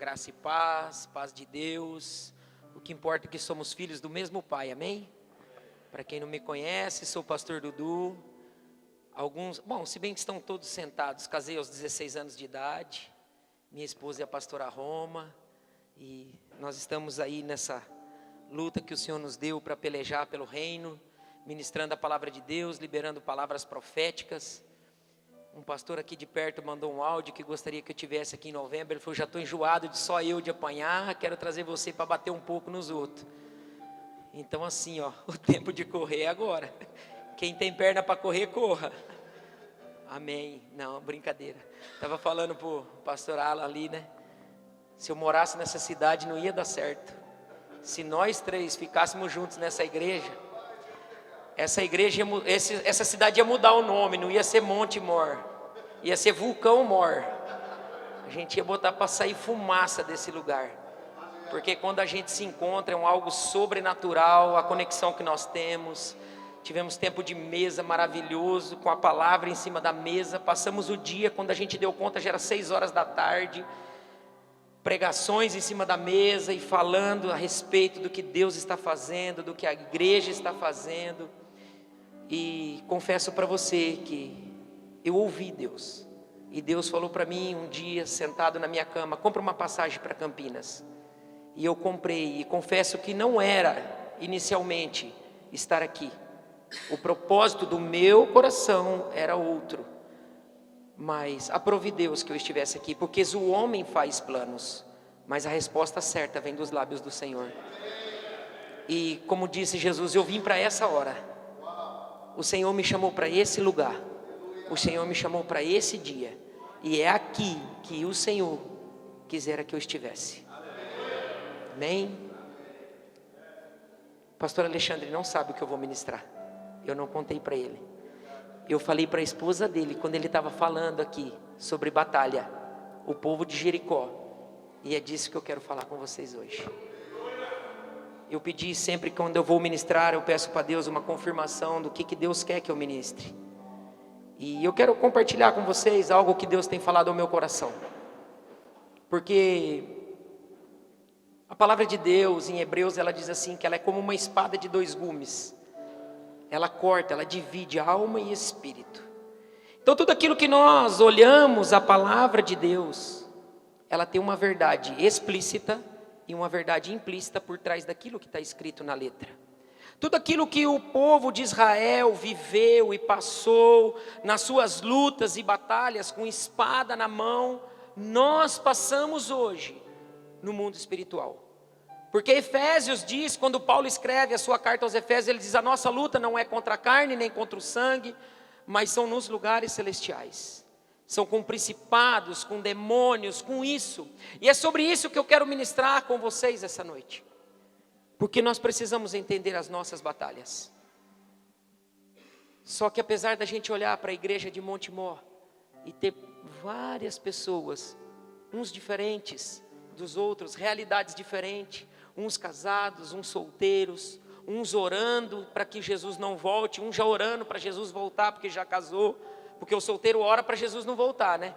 Graça e paz, paz de Deus. O que importa é que somos filhos do mesmo Pai, amém? Para quem não me conhece, sou o pastor Dudu. Se bem que estão todos sentados, casei aos 16 anos de idade. Minha esposa é a pastora Roma. E nós estamos aí nessa luta que o Senhor nos deu para pelejar pelo reino, ministrando a palavra de Deus, liberando palavras proféticas. Um pastor aqui de perto mandou um áudio que gostaria que eu tivesse aqui em novembro. Ele falou: já estou enjoado de só eu de apanhar, quero trazer você para bater um pouco nos outros. Então assim, o tempo de correr é agora. Quem tem perna para correr, corra. Amém. Não, brincadeira. Estava falando para o pastor Alan ali, né? Se eu morasse nessa cidade não ia dar certo. Se nós três ficássemos juntos nessa igreja, essa cidade ia mudar o nome, não ia ser Monte Mor, ia ser Vulcão Mor. A gente ia botar para sair fumaça desse lugar, porque quando a gente se encontra é algo sobrenatural, a conexão que nós temos. Tivemos tempo de mesa maravilhoso, com a palavra em cima da mesa, passamos o dia, quando a gente deu conta já era 6 horas da tarde, pregações em cima da mesa e falando a respeito do que Deus está fazendo, do que a igreja está fazendo. E confesso para você que eu ouvi Deus, e Deus falou para mim um dia, sentado na minha cama: compra uma passagem para Campinas. E eu comprei, e confesso que não era inicialmente estar aqui. O propósito do meu coração era outro, mas aprove Deus que eu estivesse aqui, porque o homem faz planos, mas a resposta certa vem dos lábios do Senhor. E como disse Jesus, eu vim para essa hora. O Senhor me chamou para esse lugar, o Senhor me chamou para esse dia, e é aqui que o Senhor quisera que eu estivesse. Amém? Pastor Alexandre não sabe o que eu vou ministrar, eu não contei para ele. Eu falei para a esposa dele, quando ele estava falando aqui sobre batalha, o povo de Jericó, e é disso que eu quero falar com vocês hoje. Eu pedi sempre que quando eu vou ministrar, eu peço para Deus uma confirmação do que Deus quer que eu ministre. E eu quero compartilhar com vocês algo que Deus tem falado ao meu coração. Porque a palavra de Deus em Hebreus, ela diz assim, que ela é como uma espada de 2 gumes. Ela corta, ela divide alma e espírito. Então tudo aquilo que nós olhamos, a palavra de Deus, ela tem uma verdade explícita e uma verdade implícita por trás daquilo que está escrito na letra. Tudo aquilo que o povo de Israel viveu e passou nas suas lutas e batalhas com espada na mão, nós passamos hoje no mundo espiritual. Porque Efésios diz, quando Paulo escreve a sua carta aos Efésios, ele diz: a nossa luta não é contra a carne nem contra o sangue, mas são nos lugares celestiais. São com principados, com demônios, com isso. E é sobre isso que eu quero ministrar com vocês essa noite. Porque nós precisamos entender as nossas batalhas. Só que apesar da gente olhar para a igreja de Monte Mor e ter várias pessoas, uns diferentes dos outros, realidades diferentes, uns casados, uns solteiros, uns orando para que Jesus não volte, uns já orando para Jesus voltar porque já casou, porque o solteiro ora para Jesus não voltar, né?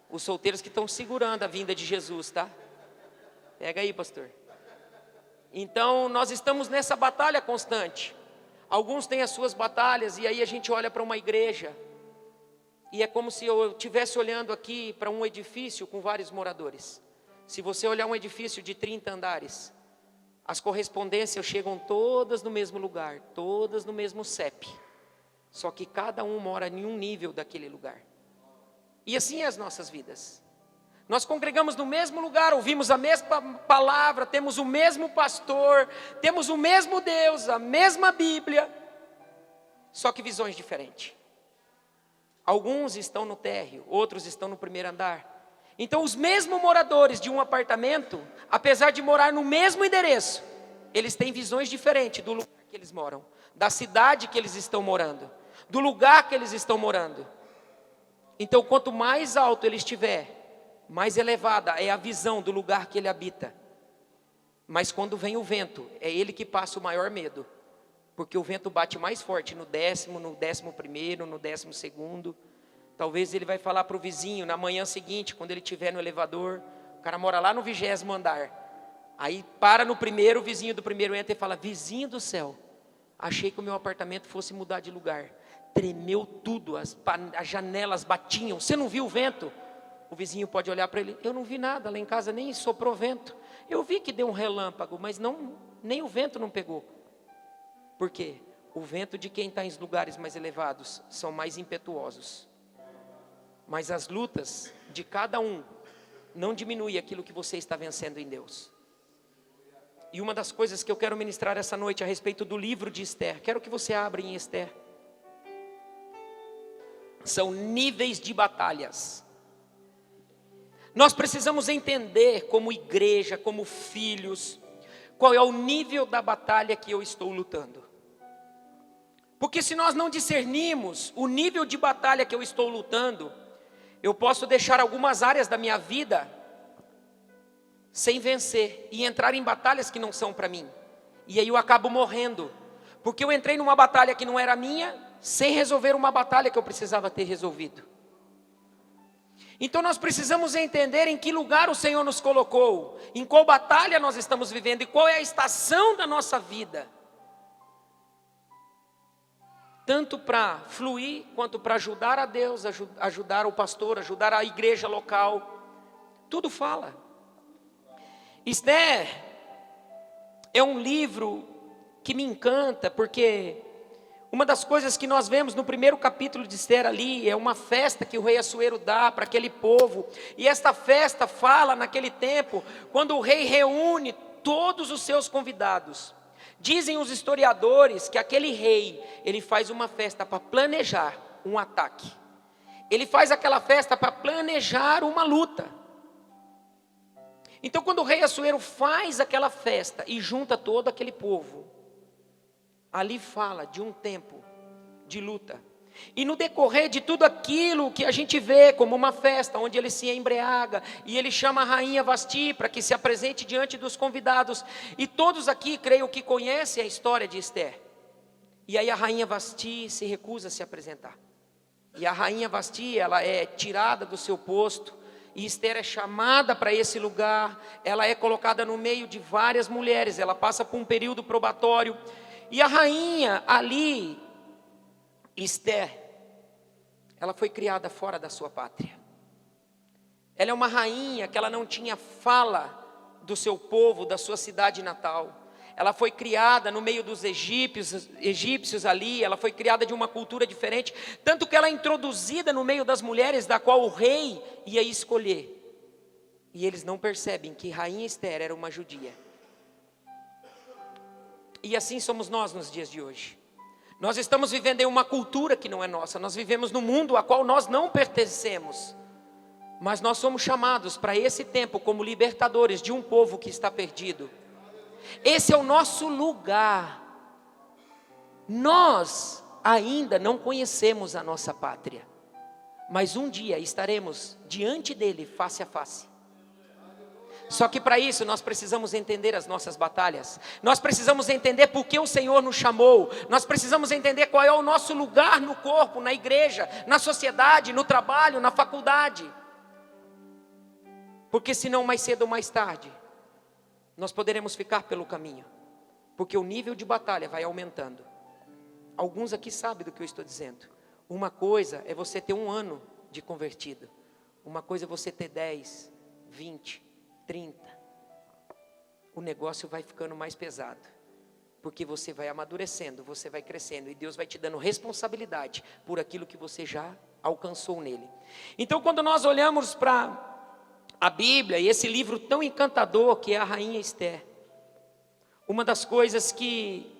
Os solteiros que estão segurando a vinda de Jesus, tá? Pega aí, pastor. Então nós estamos nessa batalha constante. Alguns têm as suas batalhas, e aí a gente olha para uma igreja e é como se eu estivesse olhando aqui para um edifício com vários moradores. Se você olhar um edifício de 30 andares, as correspondências chegam todas no mesmo lugar, todas no mesmo CEP. Só que cada um mora em um nível daquele lugar. E assim é as nossas vidas. Nós congregamos no mesmo lugar, ouvimos a mesma palavra, temos o mesmo pastor, temos o mesmo Deus, a mesma Bíblia, só que visões diferentes. Alguns estão no térreo, outros estão no primeiro andar. Então os mesmos moradores de um apartamento, apesar de morar no mesmo endereço, eles têm visões diferentes do lugar que eles moram, da cidade que eles estão morando, do lugar que eles estão morando. Então quanto mais alto ele estiver, mais elevada é a visão do lugar que ele habita. Mas quando vem o vento, é ele que passa o maior medo, porque o vento bate mais forte no 10º, no 11º, no 12º. Talvez ele vai falar para o vizinho na manhã seguinte, quando ele estiver no elevador: cara mora lá no 20º andar. Aí para no primeiro, o vizinho do primeiro entra e fala: vizinho do céu, achei que o meu apartamento fosse mudar de lugar. Tremeu tudo, as janelas batiam. Você não viu o vento? O vizinho pode olhar para ele: eu não vi nada, lá em casa nem soprou vento. Eu vi que deu um relâmpago, mas nem o vento não pegou. Por quê? O vento de quem está em lugares mais elevados são mais impetuosos. Mas as lutas de cada um não diminui aquilo que você está vencendo em Deus. E uma das coisas que eu quero ministrar essa noite a respeito do livro de Esther, quero que você abra em Esther, são níveis de batalhas. Nós precisamos entender como igreja, como filhos, qual é o nível da batalha que eu estou lutando. Porque se nós não discernirmos o nível de batalha que eu estou lutando, eu posso deixar algumas áreas da minha vida sem vencer e entrar em batalhas que não são para mim. E aí eu acabo morrendo, porque eu entrei numa batalha que não era minha, sem resolver uma batalha que eu precisava ter resolvido. Então nós precisamos entender em que lugar o Senhor nos colocou, em qual batalha nós estamos vivendo e qual é a estação da nossa vida. Tanto para fluir, quanto para ajudar a Deus, ajudar o pastor, ajudar a igreja local. Tudo fala. Esther é um livro que me encanta, porque uma das coisas que nós vemos no primeiro capítulo de Esther ali, é uma festa que o rei Assuero dá para aquele povo. E esta festa fala naquele tempo, quando o rei reúne todos os seus convidados. Dizem os historiadores que aquele rei, ele faz uma festa para planejar um ataque. Ele faz aquela festa para planejar uma luta. Então quando o rei Assuero faz aquela festa e junta todo aquele povo, ali fala de um tempo de luta. E no decorrer de tudo aquilo que a gente vê como uma festa, onde ele se embriaga, e ele chama a rainha Vasti para que se apresente diante dos convidados. E todos aqui, creio que conhecem a história de Esther. E aí a rainha Vasti se recusa a se apresentar. E a rainha Vasti, ela é tirada do seu posto. E Esther é chamada para esse lugar. Ela é colocada no meio de várias mulheres. Ela passa por um período probatório. E a rainha ali, Esther, ela foi criada fora da sua pátria. Ela é uma rainha que ela não tinha fala do seu povo, da sua cidade natal. Ela foi criada no meio dos egípcios ali, ela foi criada de uma cultura diferente, tanto que ela é introduzida no meio das mulheres da qual o rei ia escolher. E eles não percebem que rainha Esther era uma judia. E assim somos nós nos dias de hoje. Nós estamos vivendo em uma cultura que não é nossa. Nós vivemos num mundo a qual nós não pertencemos. Mas nós somos chamados para esse tempo como libertadores de um povo que está perdido. Esse é o nosso lugar. Nós ainda não conhecemos a nossa pátria. Mas um dia estaremos diante dele face a face. Só que para isso nós precisamos entender as nossas batalhas. Nós precisamos entender por que o Senhor nos chamou. Nós precisamos entender qual é o nosso lugar no corpo, na igreja, na sociedade, no trabalho, na faculdade. Porque senão mais cedo ou mais tarde, nós poderemos ficar pelo caminho. Porque o nível de batalha vai aumentando. Alguns aqui sabem do que eu estou dizendo. Uma coisa é você ter 1 ano de convertido. Uma coisa é você ter 10, 20, 30, o negócio vai ficando mais pesado, porque você vai amadurecendo, você vai crescendo, e Deus vai te dando responsabilidade por aquilo que você já alcançou nele. Então quando nós olhamos para a Bíblia, e esse livro tão encantador que é a rainha Esther, uma das coisas que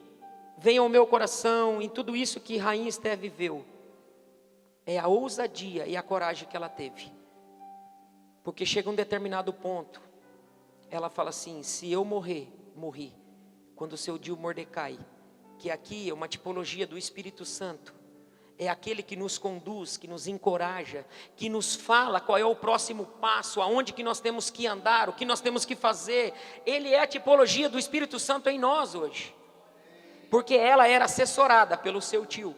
vem ao meu coração, em tudo isso que rainha Esther viveu, é a ousadia e a coragem que ela teve. Porque chega um determinado ponto, ela fala assim: se eu morrer, morri. Quando o seu Dio Mordecai, que aqui é uma tipologia do Espírito Santo, é aquele que nos conduz, que nos encoraja, que nos fala qual é o próximo passo, aonde que nós temos que andar, o que nós temos que fazer. Ele é a tipologia do Espírito Santo em nós hoje. Porque ela era assessorada pelo seu tio.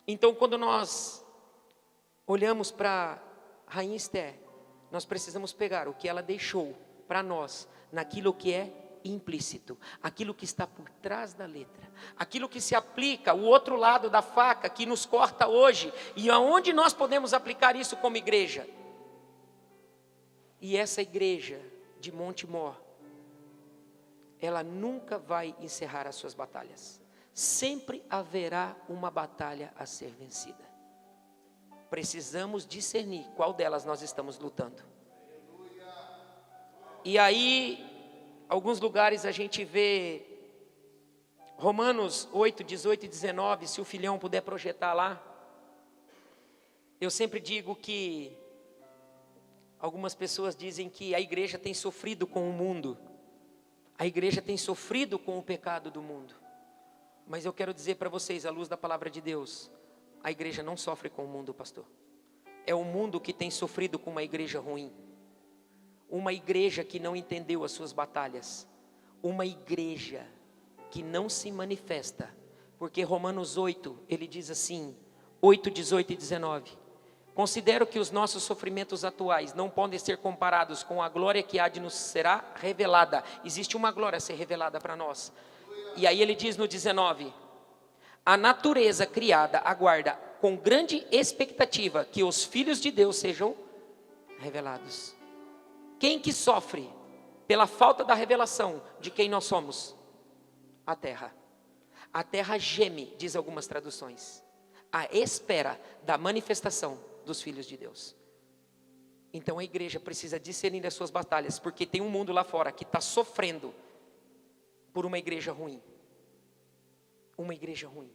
Então quando nós olhamos para Rainha Esther, Nós precisamos pegar o que ela deixou para nós, naquilo que é implícito, aquilo que está por trás da letra, aquilo que se aplica, o outro lado da faca que nos corta hoje, e aonde nós podemos aplicar isso como igreja. E essa igreja de Monte Mor, ela nunca vai encerrar as suas batalhas. Sempre haverá uma batalha a ser vencida. Precisamos discernir qual delas nós estamos lutando. E aí, alguns lugares a gente vê Romanos 8, 18 e 19, se o filhão puder projetar lá. Eu sempre digo que algumas pessoas dizem que a igreja tem sofrido com o mundo. A igreja tem sofrido com o pecado do mundo. Mas eu quero dizer para vocês, à luz da palavra de Deus, a igreja não sofre com o mundo, pastor. É o mundo que tem sofrido com uma igreja ruim. Uma igreja que não entendeu as suas batalhas. Uma igreja que não se manifesta. Porque Romanos 8, ele diz assim, 8, 18 e 19. Considero que os nossos sofrimentos atuais não podem ser comparados com a glória que há de nos será revelada. Existe uma glória a ser revelada para nós. E aí ele diz no 19, a natureza criada aguarda com grande expectativa que os filhos de Deus sejam revelados. Quem que sofre pela falta da revelação de quem nós somos? A terra. A terra geme, diz algumas traduções, à espera da manifestação dos filhos de Deus. Então a igreja precisa discernir as suas batalhas, porque tem um mundo lá fora que está sofrendo por uma igreja ruim. Uma igreja ruim.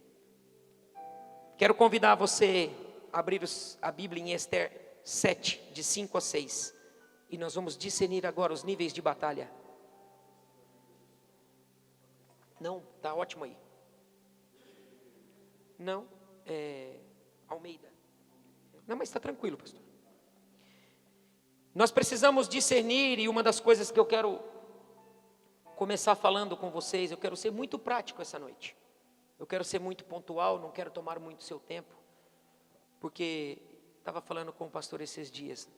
Quero convidar você a abrir a Bíblia em Esther 7, de 5 a 6. E nós vamos discernir agora os níveis de batalha. Não, está ótimo aí. Não, Almeida. Não, mas está tranquilo, pastor. Nós precisamos discernir, e uma das coisas que eu quero começar falando com vocês, eu quero ser muito prático essa noite. Eu quero ser muito pontual, não quero tomar muito seu tempo, porque estava falando com o pastor esses dias.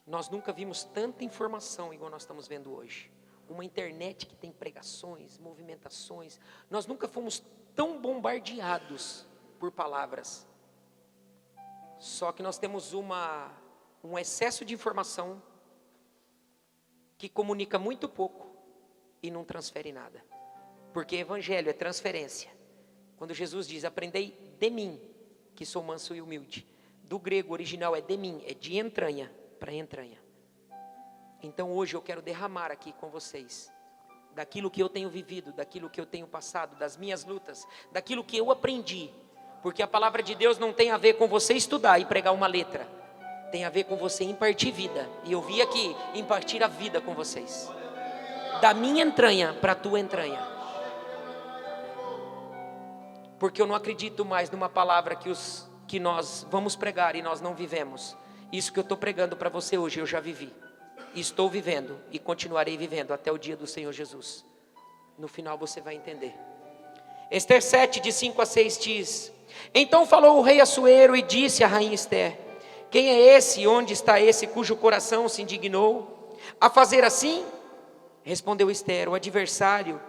Nós nunca vimos tanta informação igual nós estamos vendo hoje. Uma internet que tem pregações, movimentações. Nós nunca fomos tão bombardeados por palavras. Só que nós temos um excesso de informação que comunica muito pouco e não transfere nada. Porque evangelho é transferência. Quando Jesus diz, aprendei de mim, que sou manso e humilde. Do grego original é de mim, é de entranha para entranha. Então hoje eu quero derramar aqui com vocês, daquilo que eu tenho vivido, daquilo que eu tenho passado, das minhas lutas, daquilo que eu aprendi. Porque a palavra de Deus não tem a ver com você estudar e pregar uma letra. Tem a ver com você impartir vida. E eu vim aqui impartir a vida com vocês. Da minha entranha para a tua entranha. Porque eu não acredito mais numa palavra que nós vamos pregar e nós não vivemos. Isso que eu estou pregando para você hoje, eu já vivi. Estou vivendo e continuarei vivendo até o dia do Senhor Jesus. No final você vai entender. Esther 7, de 5 a 6 diz: então falou o rei Assuero e disse à rainha Esther: quem é esse e onde está esse cujo coração se indignou a fazer assim? Respondeu Esther: o adversário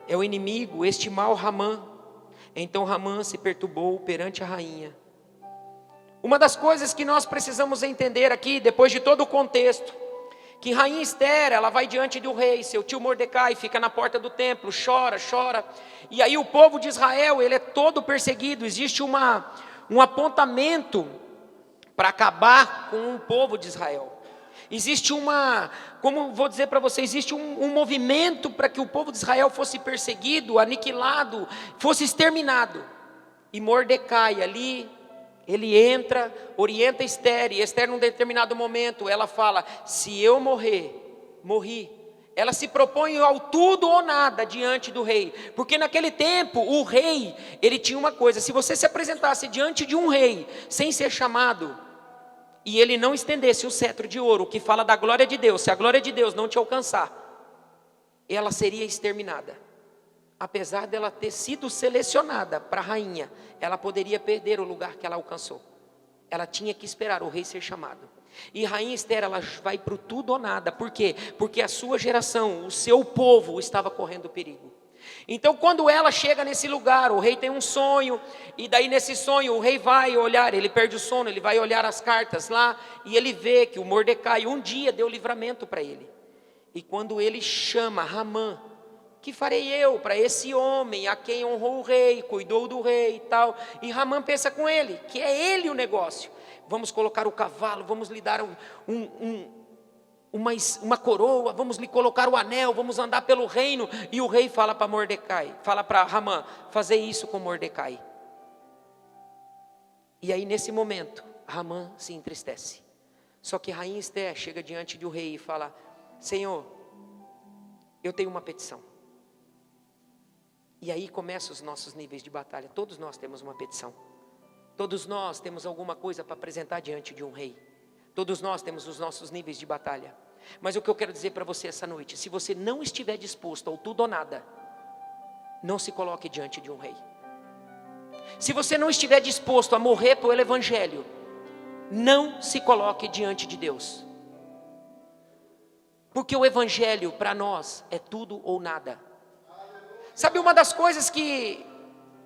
é o inimigo, este mau Ramã. Então Ramã se perturbou perante a rainha. Uma das coisas que nós precisamos entender aqui, depois de todo o contexto, que rainha Esther, ela vai diante do rei, seu tio Mordecai fica na porta do templo, chora, e aí o povo de Israel, ele é todo perseguido, existe um apontamento para acabar com o povo de Israel, existe como vou dizer para você, existe um movimento para que o povo de Israel fosse perseguido, aniquilado, fosse exterminado, e Mordecai ali, ele entra, orienta Esther, e Esther num determinado momento, ela fala, se eu morrer, morri. Ela se propõe ao tudo ou nada diante do rei, porque naquele tempo, o rei, ele tinha uma coisa, se você se apresentasse diante de um rei, sem ser chamado, e ele não estendesse o cetro de ouro, que fala da glória de Deus, se a glória de Deus não te alcançar, ela seria exterminada. Apesar dela ter sido selecionada para rainha, ela poderia perder o lugar que ela alcançou. Ela tinha que esperar o rei ser chamado. E rainha Esther, ela vai para o tudo ou nada. Por quê? Porque a sua geração, o seu povo estava correndo perigo. Então quando ela chega nesse lugar, o rei tem um sonho, e daí nesse sonho o rei vai olhar, ele perde o sono, ele vai olhar as cartas lá, e ele vê que o Mordecai um dia deu livramento para ele. E quando ele chama Ramã, que farei eu para esse homem a quem honrou o rei, cuidou do rei e tal, e Ramã pensa com ele, que é ele o negócio. Vamos colocar o cavalo, vamos lhe dar uma coroa, vamos lhe colocar o anel, vamos andar pelo reino. E o rei fala para Mordecai, fala para Ramã, fazer isso com Mordecai. E aí nesse momento, Ramã se entristece. Só que rainha Esther chega diante do rei e fala, Senhor, eu tenho uma petição. E aí começam os nossos níveis de batalha. Todos nós temos uma petição. Todos nós temos alguma coisa para apresentar diante de um rei. Todos nós temos os nossos níveis de batalha. Mas o que eu quero dizer para você essa noite, se você não estiver disposto ao tudo ou nada, não se coloque diante de um rei. Se você não estiver disposto a morrer pelo evangelho, não se coloque diante de Deus. Porque o evangelho para nós é tudo ou nada. Sabe uma das coisas que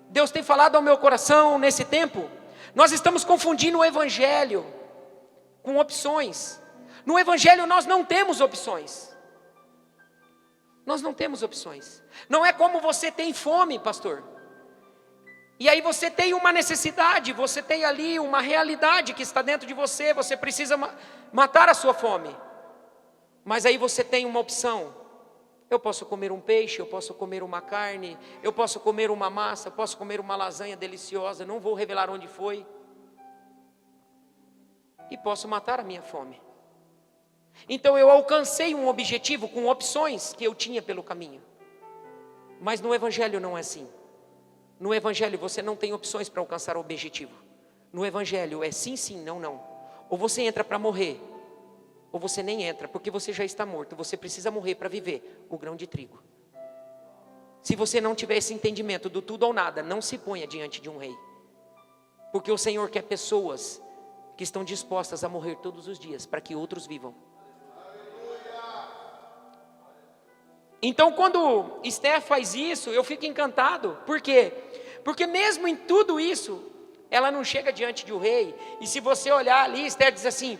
Deus tem falado ao meu coração nesse tempo? Nós estamos confundindo o evangelho com opções. No evangelho nós não temos opções. Nós não temos opções. Não é como você tem fome, pastor. E aí você tem uma necessidade, você tem ali uma realidade que está dentro de você, você precisa matar a sua fome. Mas aí você tem uma opção. Eu posso comer um peixe, eu posso comer uma carne, eu posso comer uma massa, eu posso comer uma lasanha deliciosa, não vou revelar onde foi. E posso matar a minha fome. Então eu alcancei um objetivo com opções que eu tinha pelo caminho. Mas no evangelho não é assim. No evangelho você não tem opções para alcançar o objetivo. No evangelho é sim, sim, não, não. Ou você entra para morrer, ou você nem entra, porque você já está morto. Você precisa morrer para viver o grão de trigo. Se você não tiver esse entendimento do tudo ou nada, não se ponha diante de um rei. Porque o Senhor quer pessoas que estão dispostas a morrer todos os dias, para que outros vivam. Então quando Esther faz isso, eu fico encantado. Por quê? Porque mesmo em tudo isso, ela não chega diante de um rei. E se você olhar ali, Esther diz assim,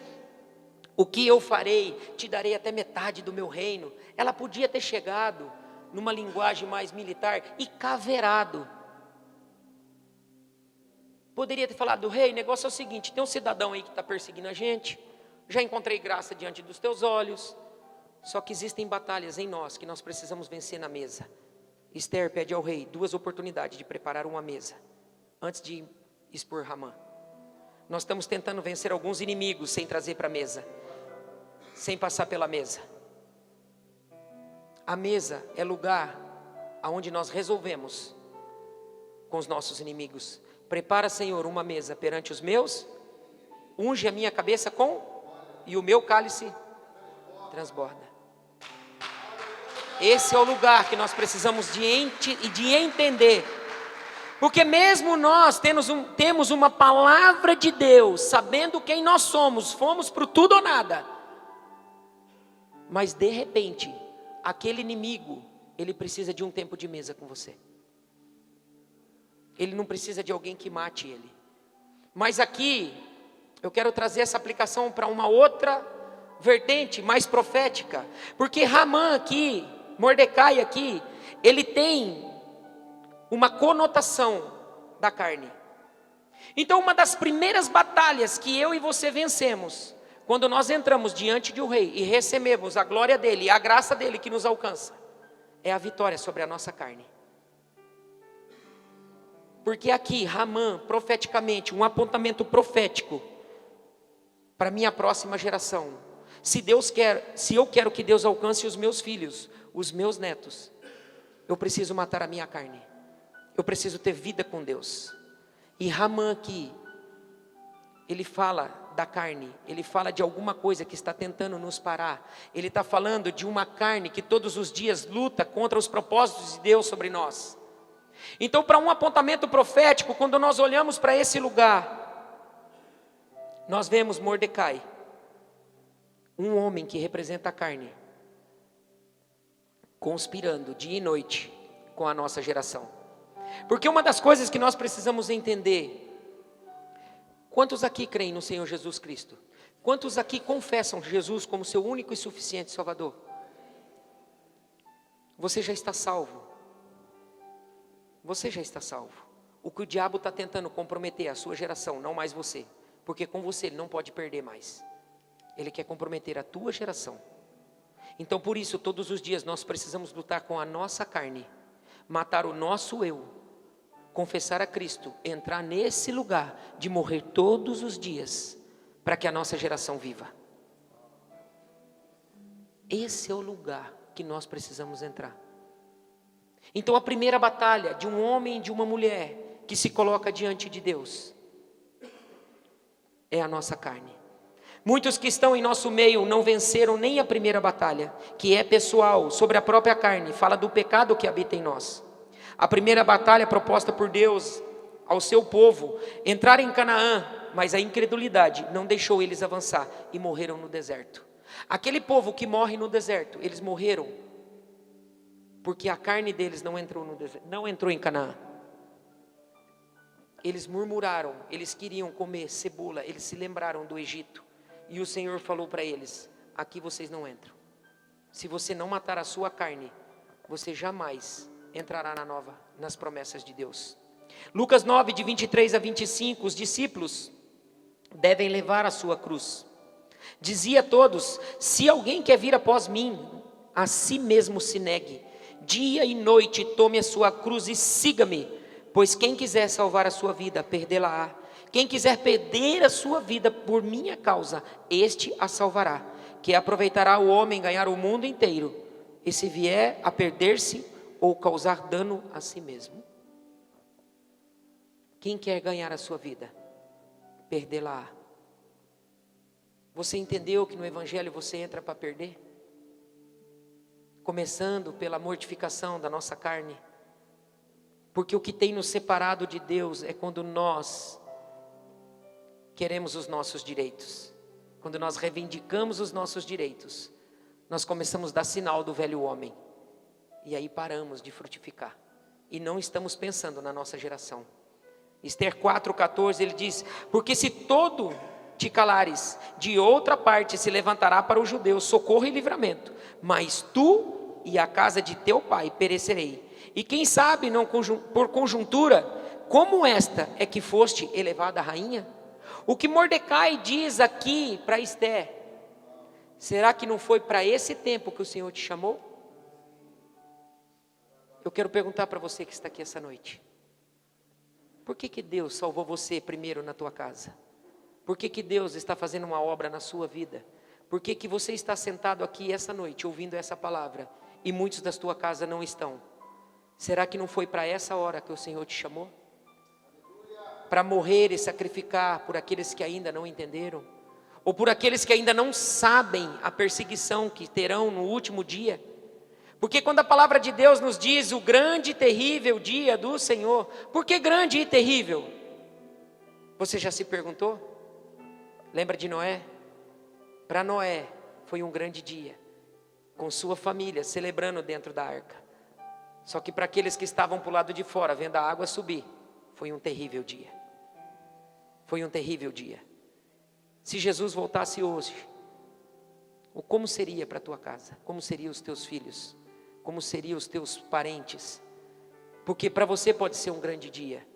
o que eu farei? Te darei até metade do meu reino. Ela podia ter chegado numa linguagem mais militar e caveirado. Poderia ter falado, rei, o negócio é o seguinte, tem um cidadão aí que está perseguindo a gente, já encontrei graça diante dos teus olhos, só que existem batalhas em nós que nós precisamos vencer na mesa. Esther pede ao rei 2 oportunidades de preparar uma mesa, antes de expor Ramã. Nós estamos tentando vencer alguns inimigos sem trazer para a mesa, sem passar pela mesa. A mesa é lugar onde nós resolvemos com os nossos inimigos. Prepara, Senhor, uma mesa perante os meus, unge a minha cabeça com, e o meu cálice transborda. Esse é o lugar que nós precisamos de entender. Porque mesmo nós temos uma palavra de Deus, sabendo quem nós somos, fomos para o tudo ou nada. Mas de repente, aquele inimigo, ele precisa de um tempo de mesa com você. Ele não precisa de alguém que mate ele. Mas aqui, eu quero trazer essa aplicação para uma outra vertente, mais profética. Porque Ramã aqui, Mordecai aqui, ele tem uma conotação da carne. Então uma das primeiras batalhas que eu e você vencemos, quando nós entramos diante de um rei e recebemos a glória dele, a graça dele que nos alcança, é a vitória sobre a nossa carne. Porque aqui, Ramã, profeticamente, um apontamento profético para minha próxima geração. Se eu quero que Deus alcance os meus filhos, os meus netos, eu preciso matar a minha carne. Eu preciso ter vida com Deus. E Ramã aqui, ele fala da carne, ele fala de alguma coisa que está tentando nos parar. Ele está falando de uma carne que todos os dias luta contra os propósitos de Deus sobre nós. Então, para um apontamento profético, quando nós olhamos para esse lugar, nós vemos Mordecai Um homem que representa a carne, conspirando dia e noite com a nossa geração. Porque uma das coisas que nós precisamos entender: quantos aqui creem no Senhor Jesus Cristo? Quantos aqui confessam Jesus como seu único e suficiente Salvador? Você já está salvo. Você já está salvo. O que o diabo está tentando comprometer é a sua geração, não mais você. Porque com você ele não pode perder mais. Ele quer comprometer a tua geração. Então por isso todos os dias nós precisamos lutar com a nossa carne. Matar o nosso eu. Confessar a Cristo. Entrar nesse lugar de morrer todos os dias. Para que a nossa geração viva. Esse é o lugar que nós precisamos entrar. Então a primeira batalha de um homem e de uma mulher que se coloca diante de Deus é a nossa carne. Muitos que estão em nosso meio não venceram nem a primeira batalha, que é pessoal, sobre a própria carne, fala do pecado que habita em nós. A primeira batalha proposta por Deus ao seu povo, entrar em Canaã, mas a incredulidade não deixou eles avançar e morreram no deserto. Aquele povo que morre no deserto, eles morreram porque a carne deles não entrou no deserto, não entrou em Canaã. Eles murmuraram, eles queriam comer cebola, eles se lembraram do Egito. E o Senhor falou para eles: aqui vocês não entram. Se você não matar a sua carne, você jamais entrará nas promessas de Deus. Lucas 9, de 23 a 25, os discípulos devem levar a sua cruz. Dizia a todos: se alguém quer vir após mim, a si mesmo se negue. Dia e noite tome a sua cruz e siga-me. Pois quem quiser salvar a sua vida, perdê-la-á. Quem quiser perder a sua vida por minha causa, este a salvará. Que aproveitará o homem ganhar o mundo inteiro, e se vier a perder-se ou causar dano a si mesmo. Quem quer ganhar a sua vida, perdê-la-á. Você entendeu que no Evangelho você entra para perder? Começando pela mortificação da nossa carne. Porque o que tem nos separado de Deus é quando nós queremos os nossos direitos. Quando nós reivindicamos os nossos direitos, nós começamos a dar sinal do velho homem. E aí paramos de frutificar. E não estamos pensando na nossa geração. Esther 4,14, ele diz: porque se todo te calares, de outra parte se levantará para os judeus socorro e livramento, mas tu e a casa de teu pai perecerei. E quem sabe, não por conjuntura, como esta é que foste elevada a rainha? O que Mordecai diz aqui para Esther, será que não foi para esse tempo que o Senhor te chamou? Eu quero perguntar para você que está aqui essa noite: por que Deus salvou você primeiro na tua casa? Por que Deus está fazendo uma obra na sua vida? Por que você está sentado aqui essa noite ouvindo essa palavra e muitos da tua casa não estão? Será que não foi para essa hora que o Senhor te chamou? Para morrer e sacrificar por aqueles que ainda não entenderam? Ou por aqueles que ainda não sabem a perseguição que terão no último dia? Porque quando a palavra de Deus nos diz o grande e terrível dia do Senhor, por que grande e terrível? Você já se perguntou? Lembra de Noé? Para Noé foi um grande dia, com sua família celebrando dentro da arca. Só que para aqueles que estavam para o lado de fora, vendo a água subir, foi um terrível dia. Foi um terrível dia. Se Jesus voltasse hoje, como seria para a tua casa? Como seriam os teus filhos? Como seriam os teus parentes? Porque para você pode ser um grande dia,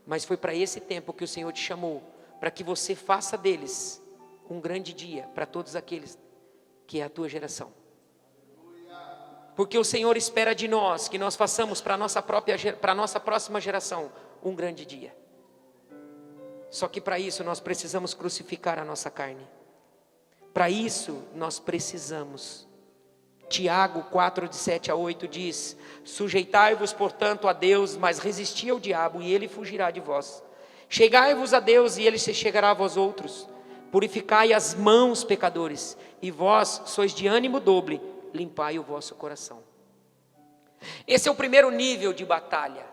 mas foi para esse tempo que o Senhor te chamou, para que você faça deles um grande dia para todos aqueles que é a tua geração. Porque o Senhor espera de nós que nós façamos para a nossa próxima geração um grande dia. Só que para isso nós precisamos crucificar a nossa carne. Para isso nós precisamos. Tiago 4, de 7 a 8 diz: sujeitai-vos portanto a Deus, mas resisti ao diabo e ele fugirá de vós. Chegai-vos a Deus e ele se chegará a vós outros. Purificai as mãos, pecadores, e vós sois de ânimo dobre, limpai o vosso coração. Esse é o primeiro nível de batalha.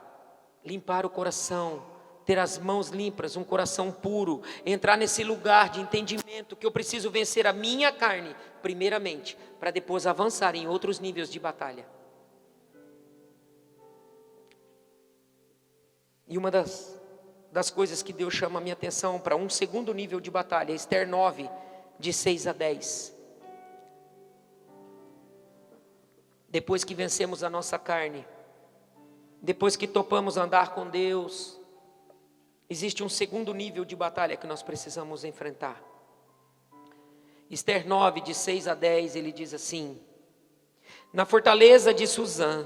Limpar o coração, ter as mãos limpas, um coração puro, entrar nesse lugar de entendimento que eu preciso vencer a minha carne, primeiramente, para depois avançar em outros níveis de batalha. E uma das coisas que Deus chama a minha atenção para um segundo nível de batalha, Ester 9, de 6 a 10. Depois que vencemos a nossa carne, depois que topamos andar com Deus, existe um segundo nível de batalha que nós precisamos enfrentar. Ester 9, de 6 a 10, ele diz assim: na fortaleza de Suzã,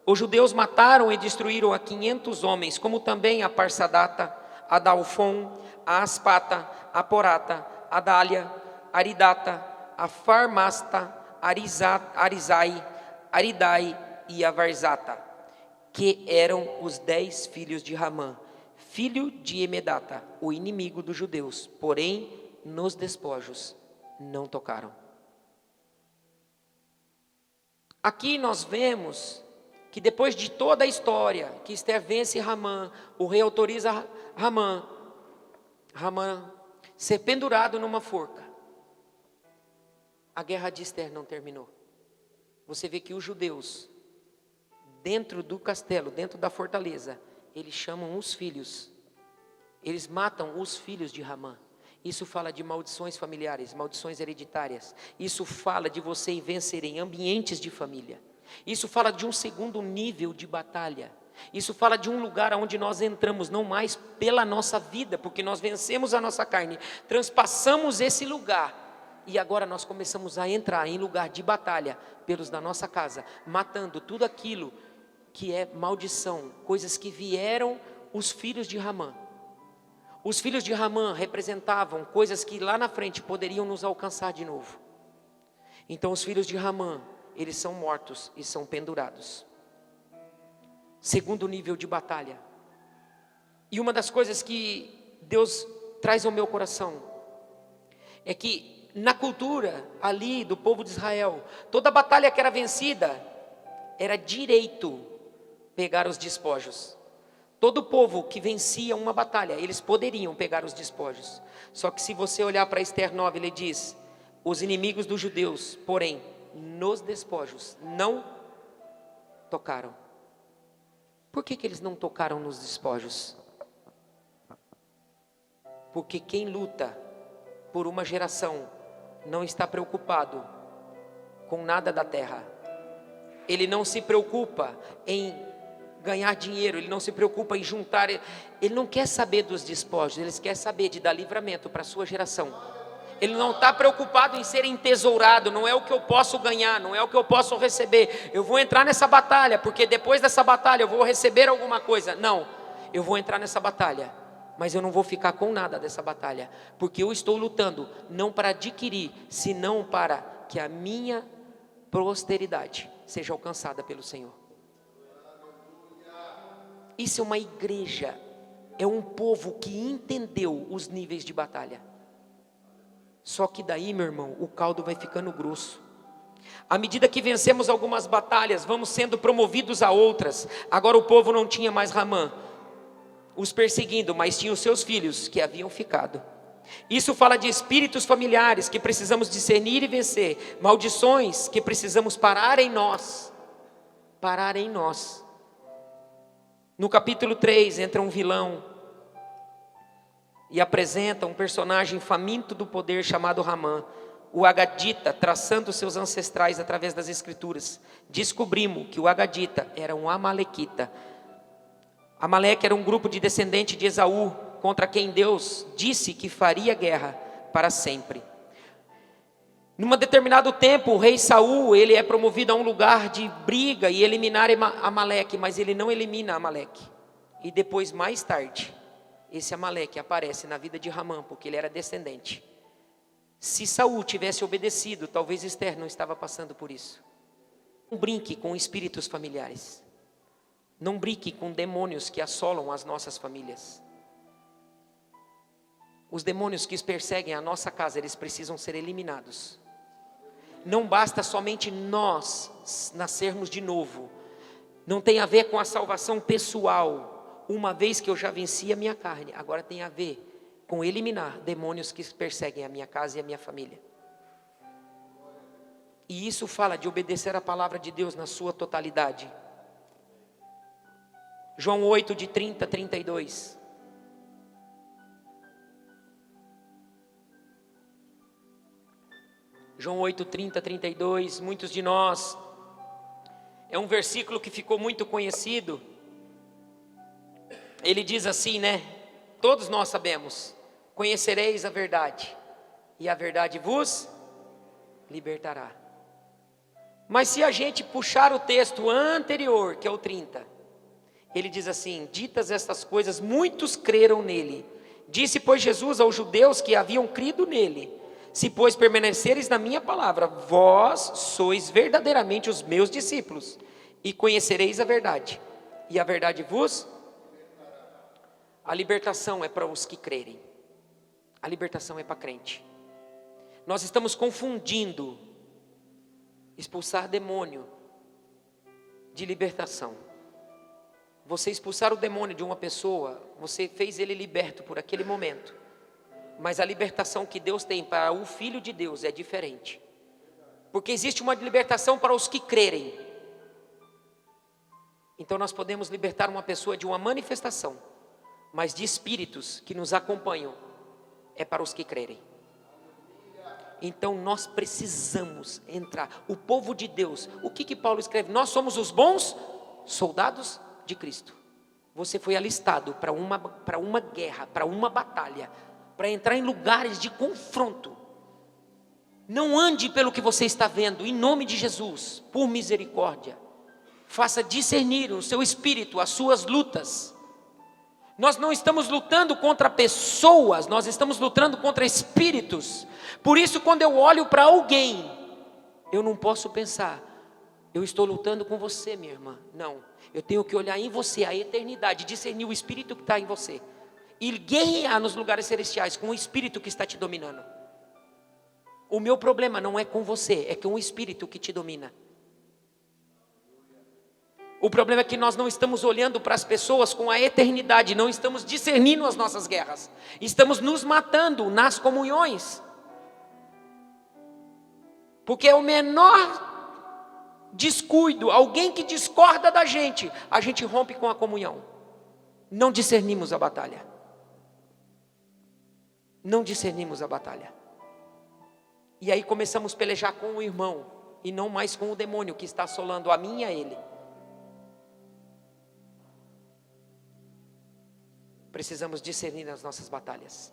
os judeus mataram e destruíram a 500 homens, como também a Parsadata, a Dalfon, a Aspata, a Porata, a Dália, a Aridata, a Farmasta, Arizai, Aridai e a Varzata, que eram os 10 filhos de Ramã, filho de Emedata, o inimigo dos judeus, porém nos despojos não tocaram. Aqui nós vemos que depois de toda a história, que Ester vence Ramã, o rei autoriza Ramã ser pendurado numa forca. A guerra de Ester não terminou. Você vê que os judeus, dentro do castelo, dentro da fortaleza, eles chamam os filhos, eles matam os filhos de Ramã. Isso fala de maldições familiares, maldições hereditárias. Isso fala de você vencer em ambientes de família. Isso fala de um segundo nível de batalha. Isso fala de um lugar onde nós entramos, não mais pela nossa vida, porque nós vencemos a nossa carne, transpassamos esse lugar, e agora nós começamos a entrar em lugar de batalha, pelos da nossa casa, matando tudo aquilo que é maldição, coisas que vieram os filhos de Ramã. Os filhos de Ramã representavam coisas que lá na frente poderiam nos alcançar de novo. Então os filhos de Ramã, eles são mortos e são pendurados. Segundo nível de batalha. E uma das coisas que Deus traz ao meu coração é que na cultura ali do povo de Israel, toda batalha que era vencida era direito pegar os despojos. Todo povo que vencia uma batalha, eles poderiam pegar os despojos. Só que se você olhar para Ester 9, ele diz: os inimigos dos judeus, porém, nos despojos não tocaram. Por que eles não tocaram nos despojos? Porque quem luta por uma geração não está preocupado com nada da terra. Ele não se preocupa em ganhar dinheiro, ele não se preocupa em juntar, ele não quer saber dos despojos, ele quer saber de dar livramento para a sua geração. Ele não está preocupado em ser entesourado, não é o que eu posso ganhar, não é o que eu posso receber. Eu vou entrar nessa batalha, porque depois dessa batalha eu vou receber alguma coisa. Não, eu vou entrar nessa batalha, mas eu não vou ficar com nada dessa batalha, porque eu estou lutando não para adquirir, senão para que a minha posteridade seja alcançada pelo Senhor. Isso é uma igreja, é um povo que entendeu os níveis de batalha. Só que daí, meu irmão, o caldo vai ficando grosso. À medida que vencemos algumas batalhas, vamos sendo promovidos a outras. Agora o povo não tinha mais Ramã os perseguindo, mas tinha os seus filhos que haviam ficado. Isso fala de espíritos familiares que precisamos discernir e vencer, maldições que precisamos parar em nós. Parar em nós. No capítulo 3 entra um vilão e apresenta um personagem faminto do poder chamado Ramã, o Agadita, traçando seus ancestrais através das escrituras. Descobrimos que o Agadita era um amalequita. Amaleque era um grupo de descendentes de Esaú, contra quem Deus disse que faria guerra para sempre. Num determinado tempo, o rei Saul, ele é promovido a um lugar de briga e eliminar Amaleque, mas ele não elimina Amaleque. E depois, mais tarde, esse Amaleque aparece na vida de Ramã, porque ele era descendente. Se Saul tivesse obedecido, talvez Ester não estava passando por isso. Não brinque com espíritos familiares. Não brinque com demônios que assolam as nossas famílias. Os demônios que perseguem a nossa casa, eles precisam ser eliminados. Não basta somente nós nascermos de novo. Não tem a ver com a salvação pessoal. uma vez que eu já venci a minha carne, agora tem a ver com eliminar demônios que perseguem a minha casa e a minha família. E isso fala de obedecer a palavra de Deus na sua totalidade. João 8, de 30 a 32. João 8, 30 a 32. Muitos de nós, é um versículo que ficou muito conhecido. Ele diz assim, né? Todos nós sabemos: conhecereis a verdade, e a verdade vos libertará. Mas se a gente puxar o texto anterior, que é o 30, ele diz assim: ditas estas coisas, muitos creram nele. Disse, pois, Jesus aos judeus que haviam crido nele: se, pois, permaneceres na minha palavra, vós sois verdadeiramente os meus discípulos, e conhecereis a verdade, e a verdade vos... A libertação é para os que crerem. A libertação é para crente. Nós estamos confundindo expulsar demônio de libertação. Você expulsar o demônio de uma pessoa, você fez ele liberto por aquele momento. Mas a libertação que Deus tem para o Filho de Deus é diferente. Porque existe uma libertação para os que crerem. Então nós podemos libertar uma pessoa de uma manifestação, mas de espíritos que nos acompanham é para os que crerem. Então nós precisamos entrar. O povo de Deus, o que Paulo escreve? Nós somos os bons soldados de Cristo. Você foi alistado para uma guerra, para uma batalha, para entrar em lugares de confronto. Não ande pelo que você está vendo, em nome de Jesus, por misericórdia. Faça discernir o seu espírito, as suas lutas. Nós não estamos lutando contra pessoas, nós estamos lutando contra espíritos. Por isso, quando eu olho para alguém, eu não posso pensar: eu estou lutando com você, minha irmã. Não, eu tenho que olhar em você a eternidade, discernir o espírito que está em você, e guerrear nos lugares celestiais com o espírito que está te dominando. O meu problema não é com você, é com o espírito que te domina. O problema é que nós não estamos olhando para as pessoas com a eternidade, não estamos discernindo as nossas guerras, estamos nos matando nas comunhões, porque é o menor descuido, alguém que discorda da gente, a gente rompe com a comunhão. Não discernimos a batalha, não discernimos a batalha, e aí começamos a pelejar com o irmão, e não mais com o demônio que está assolando a mim e a ele. Precisamos discernir as nossas batalhas.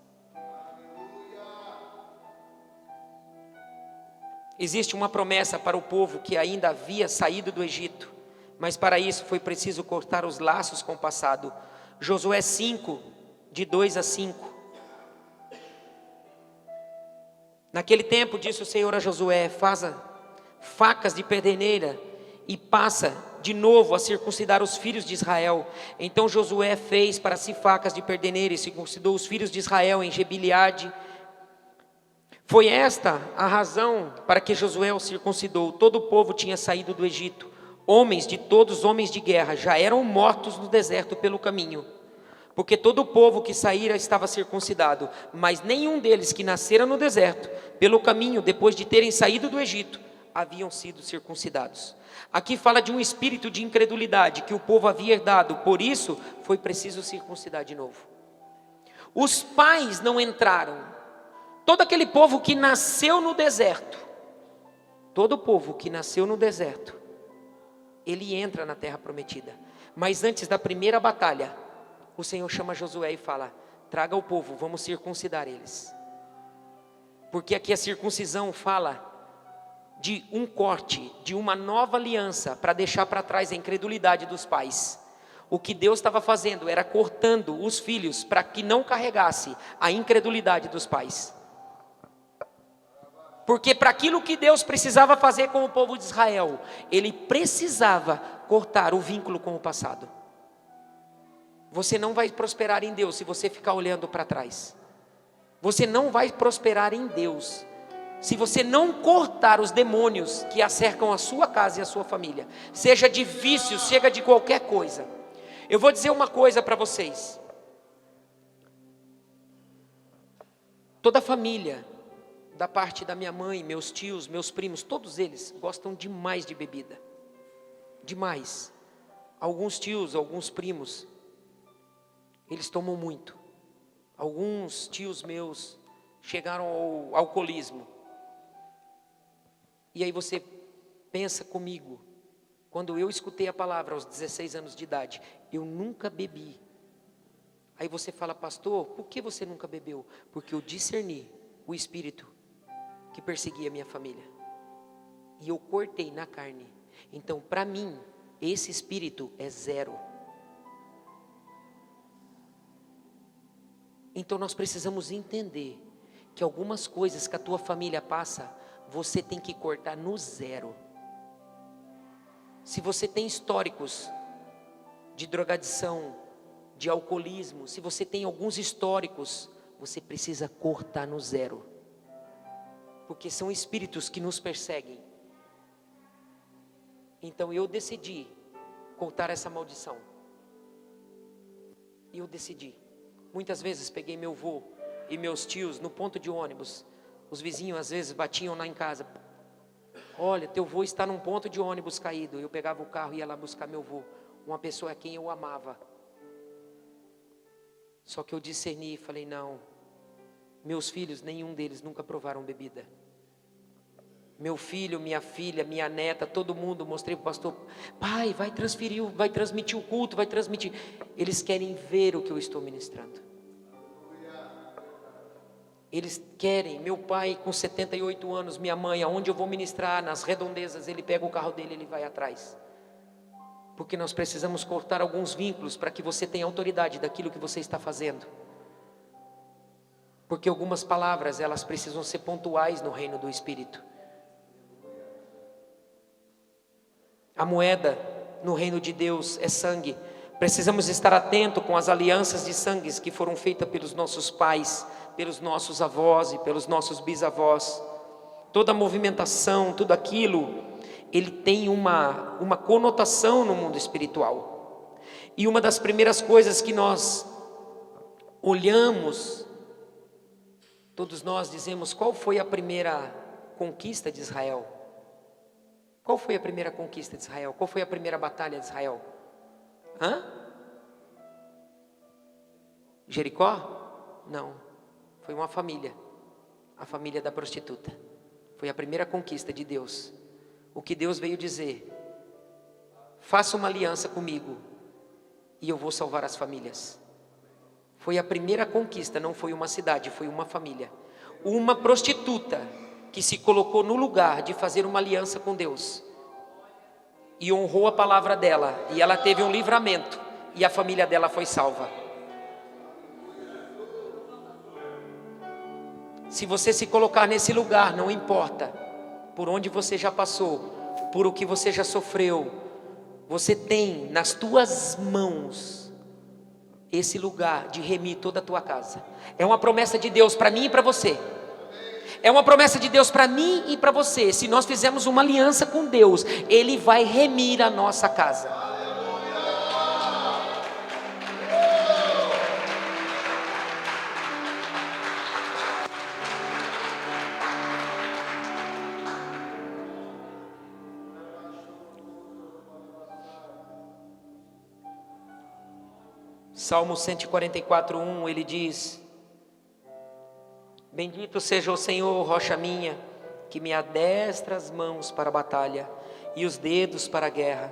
Existe uma promessa para o povo que ainda havia saído do Egito, mas para isso foi preciso cortar os laços com o passado. Josué 5, de 2 a 5. Naquele tempo disse o Senhor a Josué: faça facas de pederneira e passa de novo a circuncidar os filhos de Israel. Então Josué fez para si facas de pederneira e circuncidou os filhos de Israel em Gileade. Foi esta a razão para que Josué os circuncidou. Todo o povo tinha saído do Egito. Homens de todos, homens de guerra, já eram mortos no deserto pelo caminho, porque todo o povo que saíra estava circuncidado, mas nenhum deles que nascera no deserto, pelo caminho, depois de terem saído do Egito, haviam sido circuncidados. Aqui fala de um espírito de incredulidade que o povo havia herdado, por isso foi preciso circuncidar de novo. Os pais não entraram. Todo aquele povo que nasceu no deserto, todo o povo que nasceu no deserto, ele entra na terra prometida. Mas antes da primeira batalha, o Senhor chama Josué e fala: traga o povo, vamos circuncidar eles. Porque aqui a circuncisão fala de um corte, de uma nova aliança, para deixar para trás a incredulidade dos pais. O que Deus estava fazendo era cortando os filhos para que não carregasse a incredulidade dos pais. Porque para aquilo que Deus precisava fazer com o povo de Israel, Ele precisava cortar o vínculo com o passado. Você não vai prosperar em Deus se você ficar olhando para trás. Você não vai prosperar em Deus se você não cortar os demônios que acercam a sua casa e a sua família, seja de vícios, seja de qualquer coisa. Eu vou dizer uma coisa para vocês. Toda a família, da parte da minha mãe, meus tios, meus primos, todos eles gostam demais de bebida. Demais. Alguns tios, alguns primos, eles tomam muito. Alguns tios meus chegaram ao alcoolismo. E aí você pensa comigo, quando eu escutei a palavra aos 16 anos de idade, eu nunca bebi. Aí você fala, pastor, por que você nunca bebeu? Porque eu discerni o espírito que perseguia a minha família. E eu cortei na carne. Então, para mim, esse espírito é zero. Então nós precisamos entender que algumas coisas que a tua família passa, você tem que cortar no zero. Se você tem históricos de drogadição, de alcoolismo, se você tem alguns históricos, você precisa cortar no zero. Porque são espíritos que nos perseguem. Então eu decidi cortar essa maldição. E eu decidi. Muitas vezes peguei meu avô e meus tios no ponto de ônibus. Os vizinhos às vezes batiam lá em casa. Olha, teu avô está num ponto de ônibus caído. Eu pegava o carro e ia lá buscar meu avô. Uma pessoa a quem eu amava. Só que eu discerni e falei, não. Meus filhos, nenhum deles nunca provaram bebida. Meu filho, minha filha, minha neta, todo mundo, mostrei para o pastor. Pai, vai transmitir o culto, vai transmitir. Eles querem ver o que eu estou ministrando. Eles querem, meu pai com 78 anos, minha mãe, aonde eu vou ministrar, nas redondezas, ele pega o carro dele, ele vai atrás. Porque nós precisamos cortar alguns vínculos para que você tenha autoridade daquilo que você está fazendo. Porque algumas palavras, elas precisam ser pontuais no reino do Espírito. A moeda no reino de Deus é sangue. Precisamos estar atentos com as alianças de sangues que foram feitas pelos nossos pais, pelos nossos avós e pelos nossos bisavós. Toda a movimentação, tudo aquilo, ele tem uma conotação no mundo espiritual. E uma das primeiras coisas que nós olhamos, todos nós dizemos, qual foi a primeira conquista de Israel? Qual foi a primeira conquista de Israel? Qual foi a primeira batalha de Israel? Jericó? Não, foi uma família, a família da prostituta. Foi a primeira conquista de Deus. O que Deus veio dizer: faça uma aliança comigo e eu vou salvar as famílias. Foi a primeira conquista, não foi uma cidade, foi uma família. Uma prostituta que se colocou no lugar de fazer uma aliança com Deus e honrou a palavra dela, e ela teve um livramento, e a família dela foi salva. Se você se colocar nesse lugar, não importa por onde você já passou, por o que você já sofreu, você tem nas tuas mãos esse lugar de remir toda a tua casa. É uma promessa de Deus para mim e para você. É uma promessa de Deus para mim e para você. Se nós fizermos uma aliança com Deus, Ele vai remir a nossa casa. Salmo 144:1, ele diz: bendito seja o Senhor, rocha minha, que me adestra as mãos para a batalha e os dedos para a guerra.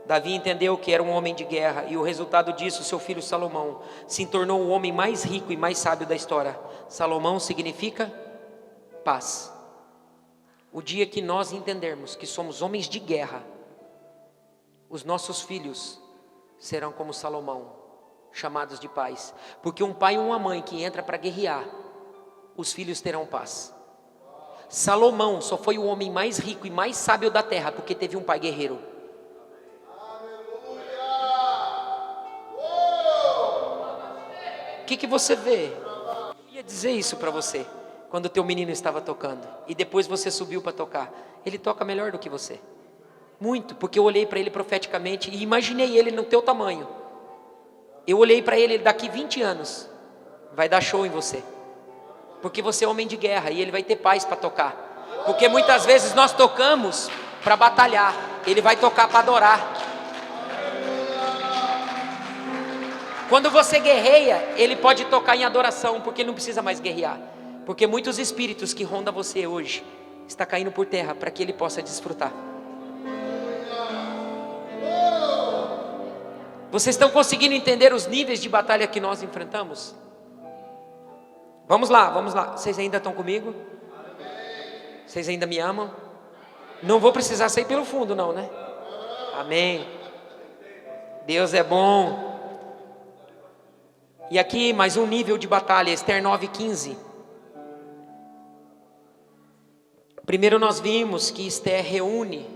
Davi entendeu que era um homem de guerra, e o resultado disso, seu filho Salomão se tornou o homem mais rico e mais sábio da história. Salomão significa paz. O dia que nós entendermos que somos homens de guerra, os nossos filhos serão como Salomão, chamados de paz. Porque um pai ou uma mãe que entra para guerrear, os filhos terão paz. Salomão só foi o homem mais rico e mais sábio da terra porque teve um pai guerreiro. O que você vê? Eu ia dizer isso para você quando o teu menino estava tocando e depois você subiu para tocar. Ele toca melhor do que você. Muito, porque eu olhei para ele profeticamente e imaginei ele no teu tamanho. Eu olhei para ele, daqui 20 anos vai dar show em você, porque você é homem de guerra e ele vai ter paz para tocar, porque muitas vezes nós tocamos para batalhar, ele vai tocar para adorar. Quando você guerreia, ele pode tocar em adoração, porque não precisa mais guerrear, porque muitos espíritos que rondam você hoje está caindo por terra para que ele possa desfrutar. Vocês estão conseguindo entender os níveis de batalha que nós enfrentamos? Vamos lá, vamos lá. Vocês ainda estão comigo? Vocês ainda me amam? Não vou precisar sair pelo fundo não, né? Amém. Deus é bom. E aqui mais um nível de batalha, Esther 9:15. Primeiro nós vimos que Esther reúne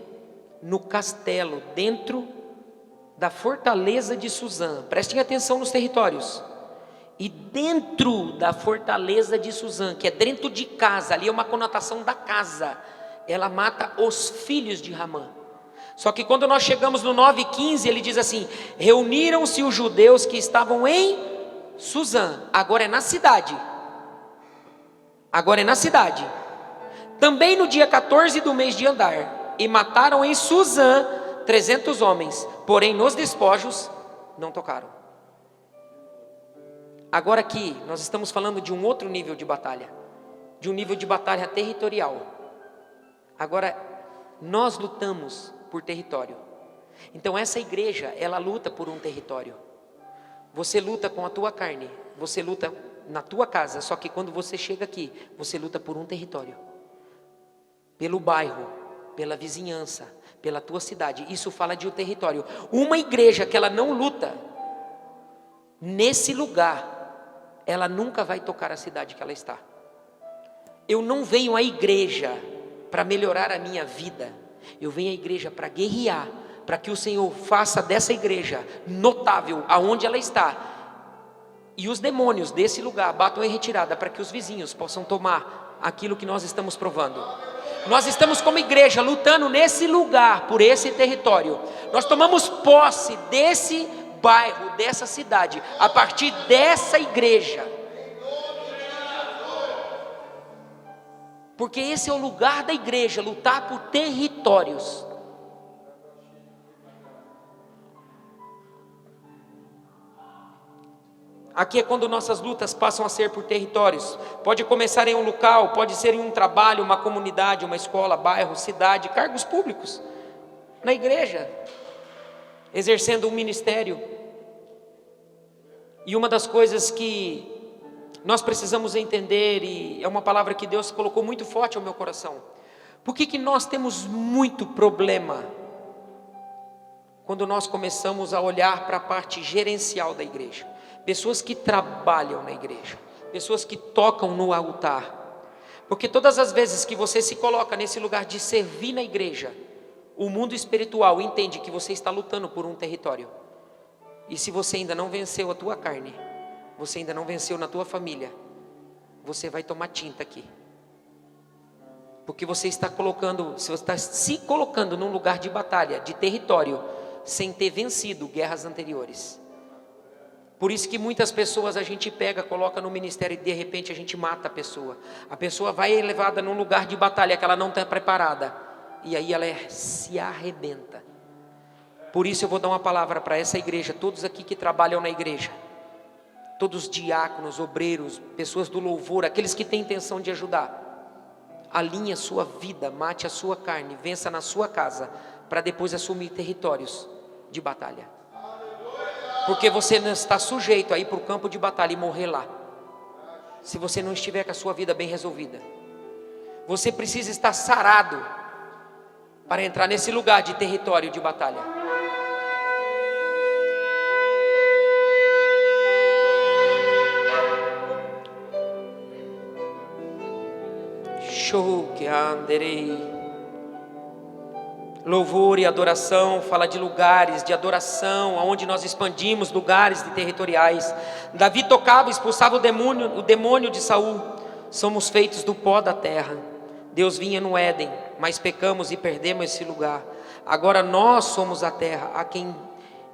no castelo, dentro da fortaleza de Suzã. Prestem atenção nos territórios. E dentro da fortaleza de Suzã, que é dentro de casa, ali é uma conotação da casa, ela mata os filhos de Ramã. Só que quando nós chegamos no 9:15, ele diz assim: reuniram-se os judeus que estavam em Suzã. Agora é na cidade. Agora é na cidade. Também no dia 14 do mês de Adar, e mataram em Suzã 300 homens, porém nos despojos não tocaram. Agora aqui nós estamos falando de um outro nível de batalha, de um nível de batalha territorial. Agora nós lutamos por território. Então essa igreja, ela luta por um território. Você luta com a tua carne, você luta na tua casa, só que quando você chega aqui, você luta por um território. Pelo bairro, pela vizinhança, pela tua cidade. Isso fala de um território. Uma igreja que ela não luta nesse lugar, ela nunca vai tocar a cidade que ela está. Eu não venho à igreja para melhorar a minha vida. Eu venho à igreja para guerrear, para que o Senhor faça dessa igreja notável aonde ela está, e os demônios desse lugar batam em retirada, para que os vizinhos possam tomar aquilo que nós estamos provando. Nós estamos como igreja lutando nesse lugar, por esse território. Nós tomamos posse desse bairro, dessa cidade, a partir dessa igreja. Porque esse é o lugar da igreja, lutar por territórios. Aqui é quando nossas lutas passam a ser por territórios. Pode começar em um local, pode ser em um trabalho, uma comunidade, uma escola, bairro, cidade, cargos públicos, na igreja, exercendo um ministério. E uma das coisas que nós precisamos entender, e é uma palavra que Deus colocou muito forte ao meu coração: por que nós temos muito problema quando nós começamos a olhar para a parte gerencial da igreja? Pessoas que trabalham na igreja, pessoas que tocam no altar. Porque todas as vezes que você se coloca nesse lugar de servir na igreja, o mundo espiritual entende que você está lutando por um território. E se você ainda não venceu a tua carne, você ainda não venceu na tua família, você vai tomar tinta aqui. Porque você está se colocando num lugar de batalha, de território, sem ter vencido guerras anteriores. Por isso que muitas pessoas a gente pega, coloca no ministério e de repente a gente mata a pessoa. A pessoa vai levada num lugar de batalha que ela não está preparada, e aí ela se arrebenta. Por isso eu vou dar uma palavra para essa igreja, todos aqui que trabalham na igreja, todos os diáconos, obreiros, pessoas do louvor, aqueles que têm intenção de ajudar. Alinhe a sua vida, mate a sua carne, vença na sua casa, para depois assumir territórios de batalha. Porque você não está sujeito a ir para o campo de batalha e morrer lá, se você não estiver com a sua vida bem resolvida. Você precisa estar sarado para entrar nesse lugar de território de batalha. Show que anderei. Louvor e adoração fala de lugares de adoração, onde nós expandimos lugares de territoriais. Davi tocava, expulsava o demônio de Saul. Somos feitos do pó da terra. Deus vinha no Éden, mas pecamos e perdemos esse lugar. Agora nós somos a terra a quem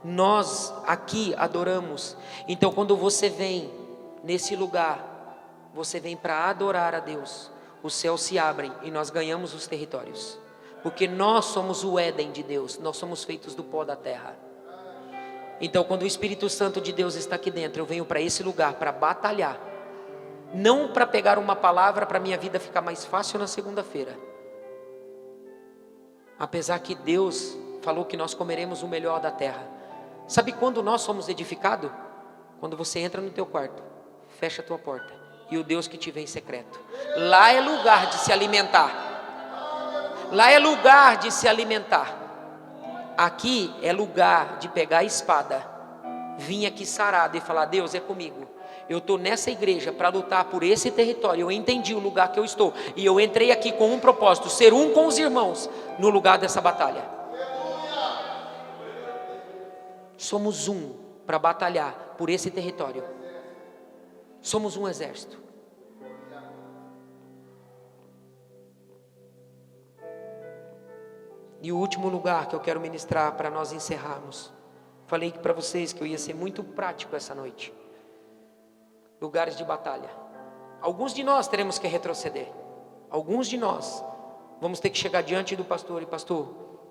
Nós aqui adoramos. Então quando você vem nesse lugar, você vem para adorar a Deus, os céus se abrem e nós ganhamos os territórios. Porque nós somos o Éden de Deus, nós somos feitos do pó da terra. Então quando o Espírito Santo de Deus está aqui dentro, eu venho para esse lugar para batalhar. Não para pegar uma palavra para minha vida ficar mais fácil na segunda-feira. Apesar que Deus falou que nós comeremos o melhor da terra. Sabe quando nós somos edificados? Quando você entra no teu quarto, fecha a tua porta, e o Deus que te vê em secreto. Lá é lugar de se alimentar. Lá é lugar de se alimentar. Aqui é lugar de pegar a espada, vir aqui sarado e falar: Deus é comigo. Eu estou nessa igreja para lutar por esse território. Eu entendi o lugar que eu estou. E eu entrei aqui com um propósito: ser um com os irmãos no lugar dessa batalha. Somos um para batalhar por esse território. Somos um exército. E o último lugar que eu quero ministrar para nós encerrarmos. Falei para vocês que eu ia ser muito prático essa noite. Lugares de batalha. Alguns de nós teremos que retroceder. Alguns de nós vamos ter que chegar diante do pastor e: pastor,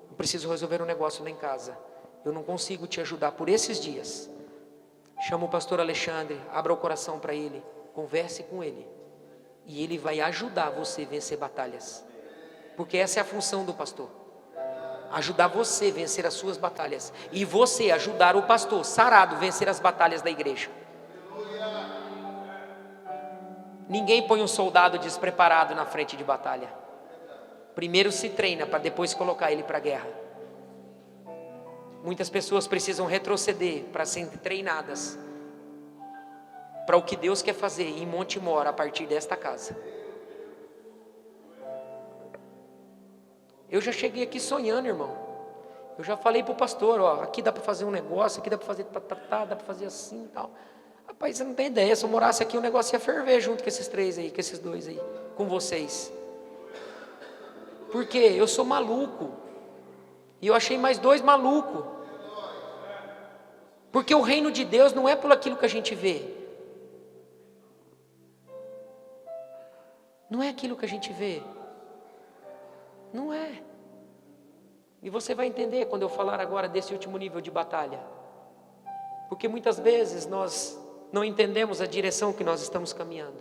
eu preciso resolver um negócio lá em casa. Eu não consigo te ajudar por esses dias. Chama o pastor Alexandre, abra o coração para ele, converse com ele. E ele vai ajudar você a vencer batalhas. Porque essa é a função do pastor. Ajudar você a vencer as suas batalhas. E você ajudar o pastor sarado a vencer as batalhas da igreja. Ninguém põe um soldado despreparado na frente de batalha. Primeiro se treina para depois colocar ele para a guerra. Muitas pessoas precisam retroceder para serem treinadas para o que Deus quer fazer em Monte Mor a partir desta casa. Eu já cheguei aqui sonhando, irmão. Eu já falei para o pastor: ó, aqui dá para fazer um negócio, aqui dá para fazer dá para fazer assim e tal. Rapaz, você não tem ideia, se eu morasse aqui o negócio ia ferver junto com esses três aí, com esses dois aí, com vocês. Porque eu sou maluco. E eu achei mais dois malucos. Porque o reino de Deus não é por aquilo que a gente vê. Não é aquilo que a gente vê. Não é. E você vai entender quando eu falar agora desse último nível de batalha. Porque muitas vezes nós não entendemos a direção que nós estamos caminhando.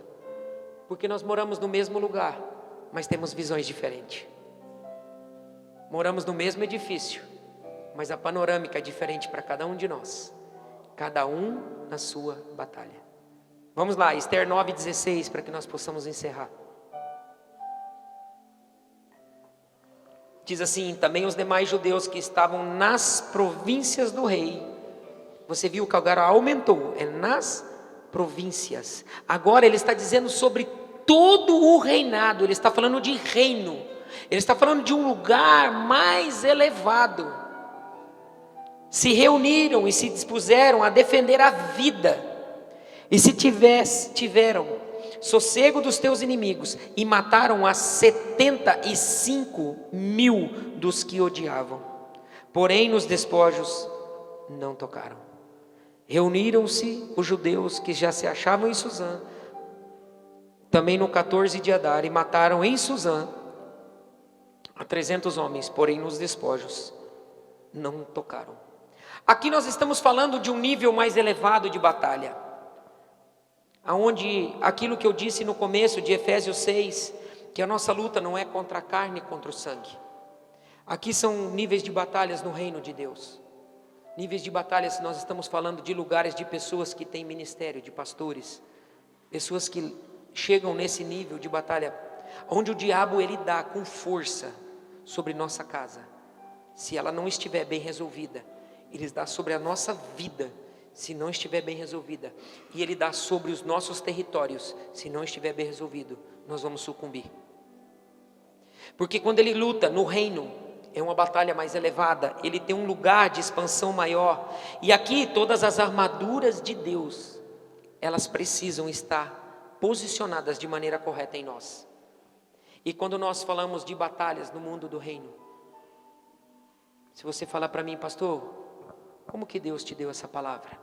Porque nós moramos no mesmo lugar, mas temos visões diferentes. Moramos no mesmo edifício, mas a panorâmica é diferente para cada um de nós. Cada um na sua batalha. Vamos lá, Esther 9:16, para que nós possamos encerrar. Diz assim: também os demais judeus que estavam nas províncias do rei. Você viu que agora aumentou, é nas províncias. Agora ele está dizendo sobre todo o reinado, ele está falando de reino. Ele está falando de um lugar mais elevado. Se reuniram e se dispuseram a defender a vida. E se tiveram sossego dos teus inimigos, e mataram a 75.000 dos que odiavam. Porém nos despojos não tocaram. Reuniram-se os judeus que já se achavam em Suzã, também no 14 de Adar, e mataram em Suzã a 300 homens, porém nos despojos não tocaram. Aqui nós estamos falando de um nível mais elevado de batalha, aonde aquilo que eu disse no começo de Efésios 6, que a nossa luta não é contra a carne e contra o sangue. Aqui são níveis de batalhas no reino de Deus. Níveis de batalhas, nós estamos falando de lugares de pessoas que têm ministério, de pastores, pessoas que chegam nesse nível de batalha, onde o diabo ele dá com força sobre nossa casa, se ela não estiver bem resolvida. Ele dá sobre a nossa vida, se não estiver bem resolvida, e ele dá sobre os nossos territórios, se não estiver bem resolvido, nós vamos sucumbir. Porque quando ele luta no reino, é uma batalha mais elevada, ele tem um lugar de expansão maior. E aqui todas as armaduras de Deus, elas precisam estar posicionadas de maneira correta em nós. E quando nós falamos de batalhas no mundo do reino, se você falar para mim: pastor, Como que Deus te deu essa palavra?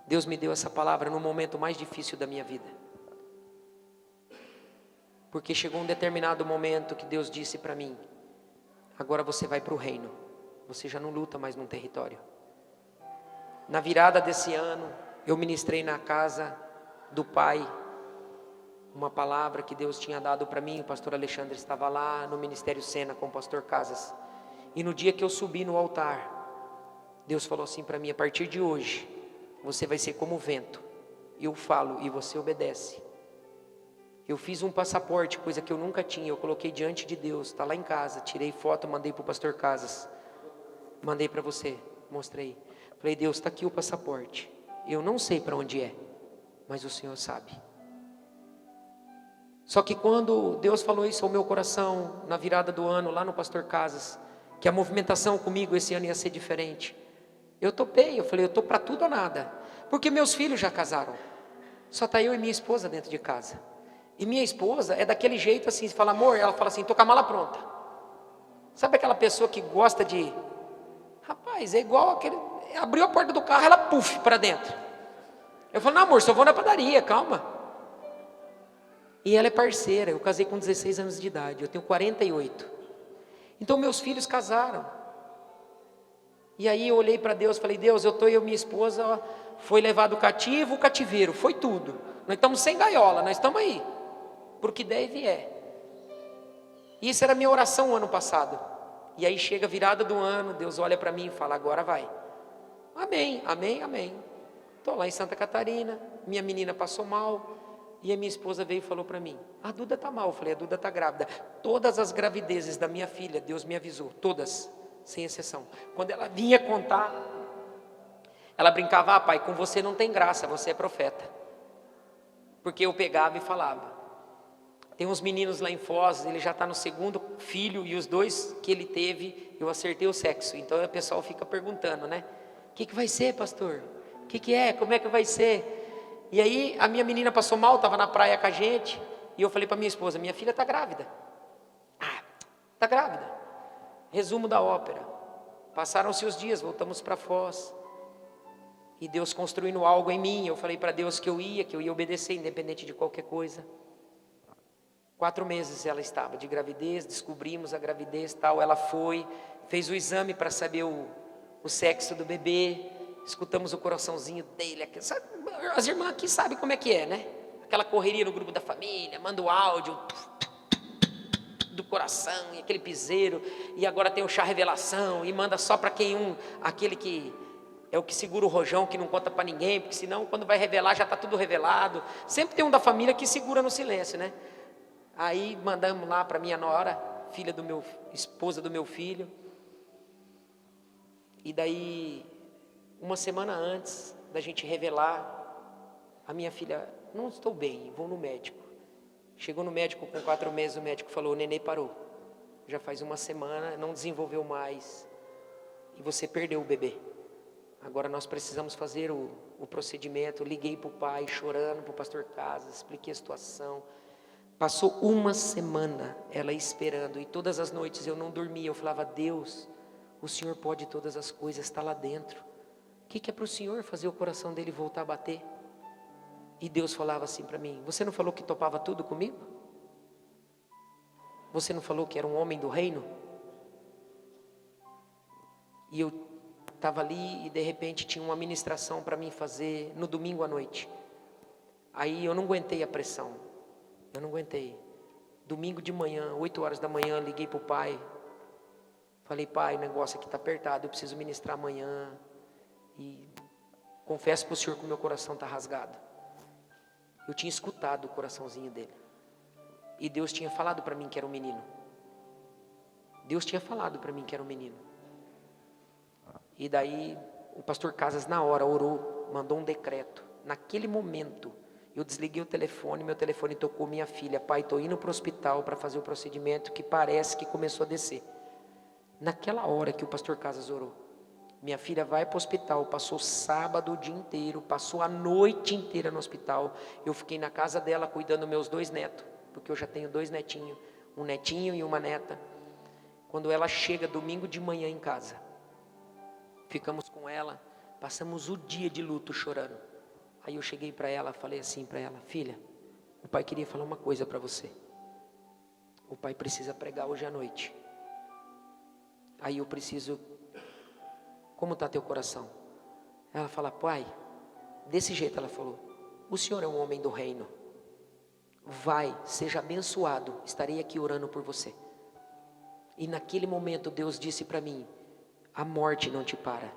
Deus me deu essa palavra no momento mais difícil da minha vida. Porque chegou um determinado momento que Deus disse para mim: agora você vai para o reino. Você já não luta mais num território. Na virada desse ano, eu ministrei na casa do pai uma palavra que Deus tinha dado para mim. O pastor Alexandre estava lá no Ministério Sena com o pastor Casas. E no dia que eu subi no altar, Deus falou assim para mim: a partir de hoje, você vai ser como o vento. Eu falo e você obedece. Eu fiz um passaporte, coisa que eu nunca tinha. Eu coloquei diante de Deus, está lá em casa. Tirei foto, mandei para o pastor Casas. Mandei para você, mostrei. Falei: Deus, está aqui o passaporte. Eu não sei para onde é, mas o Senhor sabe. Só que quando Deus falou isso ao meu coração, na virada do ano, lá no pastor Casas, que a movimentação comigo esse ano ia ser diferente, eu topei. Eu falei: eu estou para tudo ou nada. Porque meus filhos já casaram. Só está eu e minha esposa dentro de casa. E minha esposa é daquele jeito assim, se fala amor, ela fala assim: tô com a mala pronta. Sabe aquela pessoa que gosta de... Rapaz, é igual aquele... Abriu a porta do carro, ela puf para dentro. Eu falo: não amor, só vou na padaria, calma. E ela é parceira. Eu casei com 16 anos de idade, eu tenho 48. Então meus filhos casaram. E aí eu olhei para Deus, falei: Deus, eu e minha esposa foi levado cativo, o cativeiro, foi tudo. Nós estamos sem gaiola, nós estamos aí, porque der e vier. E isso era a minha oração ano passado. E aí chega a virada do ano, Deus olha para mim e fala: agora vai. Amém, amém, amém. Estou lá em Santa Catarina, minha menina passou mal. E a minha esposa veio e falou para mim: a Duda está mal. Eu falei: a Duda está grávida. Todas as gravidezes da minha filha, Deus me avisou, todas, sem exceção. Quando ela vinha contar, ela brincava: ah pai, com você não tem graça, você é profeta. Porque eu pegava e falava. Tem uns meninos lá em Foz, ele já está no segundo filho, e os dois que ele teve, eu acertei o sexo. Então o pessoal fica perguntando, né? O que vai ser, pastor? O que é? Como é que vai ser? E aí a minha menina passou mal, estava na praia com a gente, e eu falei para minha esposa: minha filha está grávida. Ah, está grávida. Resumo da ópera. Passaram-se os dias, voltamos para Foz. E Deus construindo algo em mim. Eu falei para Deus que eu ia obedecer, independente de qualquer coisa. 4 meses ela estava de gravidez, descobrimos a gravidez, tal. Ela foi, fez o exame para saber o sexo do bebê. Escutamos o coraçãozinho dele. As irmãs aqui sabem como é que é, né? Aquela correria no grupo da família, manda o áudio do coração, e aquele piseiro, e agora tem o chá revelação, e manda só para aquele que é o que segura o rojão, que não conta para ninguém, porque senão quando vai revelar já está tudo revelado. Sempre tem um da família que segura no silêncio, né? Aí mandamos lá para minha nora, esposa do meu filho. E daí, uma semana antes da gente revelar, a minha filha: não estou bem, vou no médico. Chegou no médico com 4 meses, o médico falou: o nenê parou. Já faz uma semana, não desenvolveu mais. E você perdeu o bebê. Agora nós precisamos fazer o procedimento. Liguei para o pai, chorando, para o pastor Casas, expliquei a situação. Passou uma semana ela esperando, e todas as noites eu não dormia. Eu falava: Deus, o Senhor pode todas as coisas, está lá dentro. O que é para o Senhor fazer o coração dele voltar a bater? E Deus falava assim para mim: você não falou que topava tudo comigo? Você não falou que era um homem do reino? E eu estava ali e de repente tinha uma ministração para mim fazer no domingo à noite. Aí eu não aguentei a pressão. Eu não aguentei. Domingo de manhã, 8 horas da manhã, liguei para o pai. Falei: pai, o negócio aqui está apertado, eu preciso ministrar amanhã. E confesso para o senhor que o meu coração está rasgado. Eu tinha escutado o coraçãozinho dele. E Deus tinha falado para mim que era um menino. Deus tinha falado para mim que era um menino. E daí o pastor Casas na hora orou, mandou um decreto. Naquele momento eu desliguei o telefone, meu telefone tocou, minha filha: pai, estou indo para o hospital para fazer o procedimento que parece que começou a descer. Naquela hora que o pastor Casas orou, minha filha vai para o hospital, passou sábado o dia inteiro, passou a noite inteira no hospital. Eu fiquei na casa dela cuidando dos meus 2 netos, porque eu já tenho 2 netinhos, um netinho e uma neta. Quando ela chega domingo de manhã em casa, ficamos com ela, passamos o dia de luto chorando. Aí eu cheguei para ela, falei assim para ela: filha, o pai queria falar uma coisa para você. O pai precisa pregar hoje à noite. Aí eu preciso, como está teu coração? Ela fala: pai, desse jeito ela falou: o senhor é um homem do reino. Vai, seja abençoado, estarei aqui orando por você. E naquele momento Deus disse para mim: a morte não te para.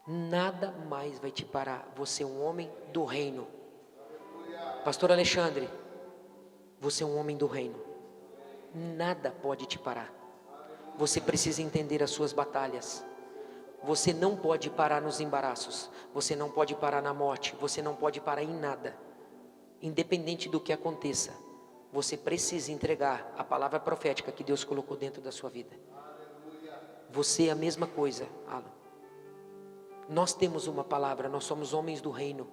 Nada mais vai te parar. Você é um homem do reino. Pastor Alexandre, você é um homem do reino. Nada pode te parar. Você precisa entender as suas batalhas. Você não pode parar nos embaraços. Você não pode parar na morte. Você não pode parar em nada. Independente do que aconteça, você precisa entregar a palavra profética que Deus colocou dentro da sua vida. Você é a mesma coisa, Alan. Nós temos uma palavra, nós somos homens do reino.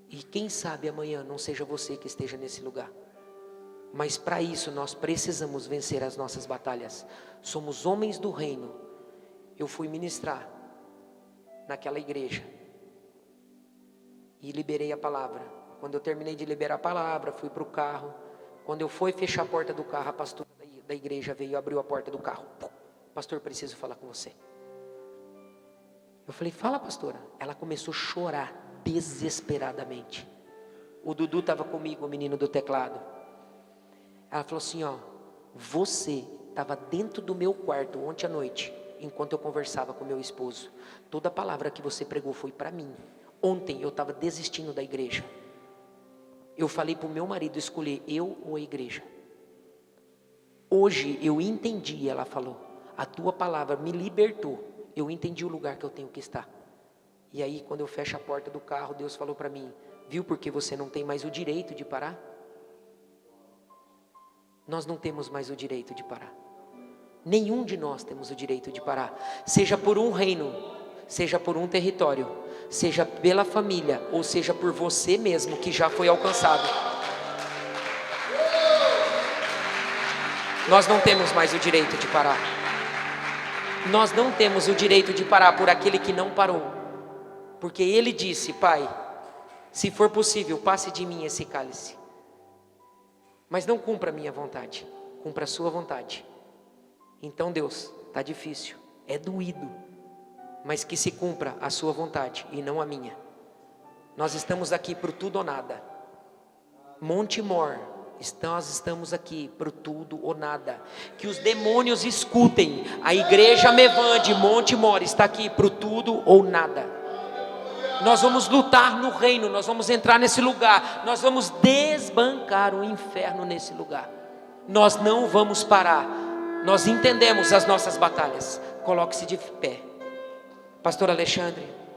E quem sabe amanhã não seja você que esteja nesse lugar. Mas para isso nós precisamos vencer as nossas batalhas. Somos homens do reino. Eu fui ministrar naquela igreja e liberei a palavra. Quando eu terminei de liberar a palavra, fui para o carro. Quando eu fui fechar a porta do carro, a pastora da igreja veio e abriu a porta do carro. Pastor, preciso falar com você. Eu falei: fala, pastora. Ela começou a chorar desesperadamente. O Dudu estava comigo, o menino do teclado. Ela falou assim: ó, você estava dentro do meu quarto ontem à noite, enquanto eu conversava com meu esposo. Toda a palavra que você pregou foi para mim. Ontem eu estava desistindo da igreja. Eu falei para o meu marido escolher eu ou a igreja. Hoje eu entendi, ela falou, a tua palavra me libertou. Eu entendi o lugar que eu tenho que estar. E aí quando eu fecho a porta do carro, Deus falou para mim: viu porque você não tem mais o direito de parar? Nós não temos mais o direito de parar. Nenhum de nós temos o direito de parar. Seja por um reino, seja por um território, seja pela família, ou seja por você mesmo que já foi alcançado. Nós não temos mais o direito de parar. Nós não temos o direito de parar por aquele que não parou. Porque ele disse: pai, se for possível, passe de mim esse cálice. Mas não cumpra a minha vontade, cumpra a sua vontade. Então Deus, está difícil, é doído, mas que se cumpra a sua vontade e não a minha. Nós estamos aqui para o tudo ou nada. Montemor, nós estamos aqui para o tudo ou nada. Que os demônios escutem, a igreja Mevan de Montemor está aqui para o tudo ou nada. Nós vamos lutar no reino, nós vamos entrar nesse lugar, nós vamos desbancar o inferno nesse lugar. Nós não vamos parar. Nós entendemos as nossas batalhas. Coloque-se de pé. Pastor Alexandre.